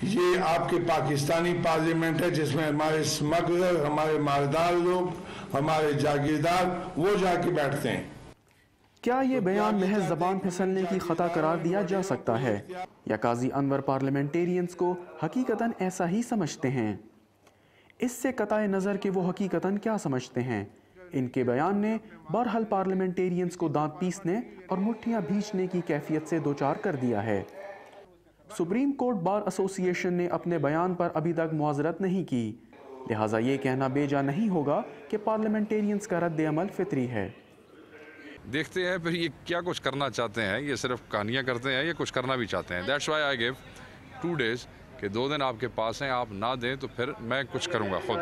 یہ آپ کے پاکستانی پارلیمنٹ ہے جس میں ہمارے اسمگلر، ہمارے مالدار لوگ، ہمارے جاگیردار وہ جا کے بیٹھتے ہیں۔ کیا یہ بیان محض زبان پھسلنے کی خطا قرار دیا جا سکتا ہے یا قاضی انور پارلیمنٹیرینز کو حقیقتاً ایسا ہی سمجھتے ہیں؟ اس سے قطع نظر کہ وہ حقیقتاً کیا سمجھتے ہیں، ان کے بیان نے بہرحال پارلیمنٹیرینز کو دانت پیسنے اور مٹھیاں بھینچنے کی کیفیت سے دوچار کر دیا ہے۔ سپریم کورٹ بار ایسوسی ایشن نے اپنے بیان پر ابھی تک معذرت نہیں کی، لہٰذا یہ کہنا بے جا نہیں ہوگا کہ پارلیمنٹیرینز کا رد عمل فطری ہے۔ دیکھتے ہیں پھر یہ کیا کچھ کرنا چاہتے ہیں، یہ صرف کہانیاں کرتے ہیں یا کچھ کرنا بھی چاہتے ہیں۔ That's why I give 2 days کہ 2 دن آپ کے پاس ہیں، آپ نہ دیں تو پھر میں کچھ کروں گا خود۔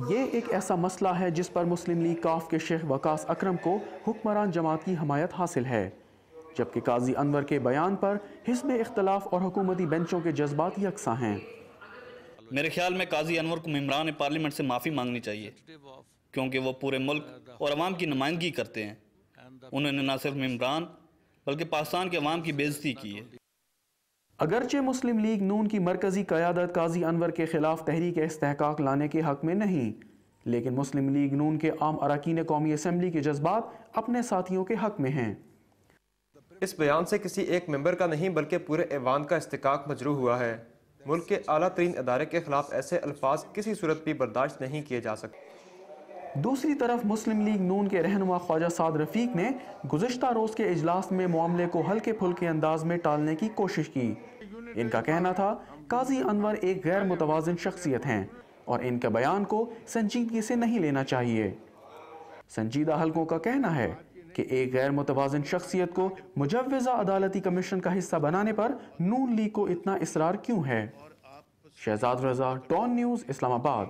یہ ایک ایسا مسئلہ ہے جس پر مسلم لیگ کاف کے شیخ وقاص اکرم کو حکمران جماعت کی حمایت حاصل ہے، جبکہ قاضی انور کے بیان پر حزب اختلاف اور حکومتی بینچوں کے جذبات یکساں ہیں۔ میرے خیال میں قاضی انور کو ممبران پارلیمنٹ سے معافی مانگنی چاہیے، کیونکہ وہ پورے ملک اور عوام کی نمائندگی کرتے ہیں۔ انہوں نے نہ صرف ممبران بلکہ پاکستان کے عوام کی بے عزتی کی ہے۔ اگرچہ مسلم لیگ نون کی مرکزی قیادت قاضی انور کے خلاف تحریک استحقاق لانے کے حق میں نہیں، لیکن مسلم لیگ نون کے عام اراکین قومی اسمبلی کے جذبات اپنے ساتھیوں کے حق میں ہیں۔ اس بیان سے کسی ایک ممبر کا نہیں بلکہ پورے ایوان کا استحقاق مجروح ہوا ہے۔ ملک کے اعلیٰ ترین ادارے کے خلاف ایسے الفاظ کسی صورت بھی برداشت نہیں کیے جا سکتے۔ دوسری طرف مسلم لیگ نون کے رہنما خواجہ سعد رفیق نے گزشتہ روز کے اجلاس میں معاملے کو ہلکے پھلکے انداز میں ٹالنے کی کوشش کی۔ ان کا کہنا تھا قاضی انور ایک غیر متوازن شخصیت ہیں اور ان کے بیان کو سنجیدگی سے نہیں لینا چاہیے۔ سنجیدہ حلقوں کا کہنا ہے کہ ایک غیر متوازن شخصیت کو مجوزہ عدالتی کمیشن کا حصہ بنانے پر نون لیگ کو اتنا اصرار کیوں ہے؟ شہزاد رضا، ڈان نیوز، اسلام آباد۔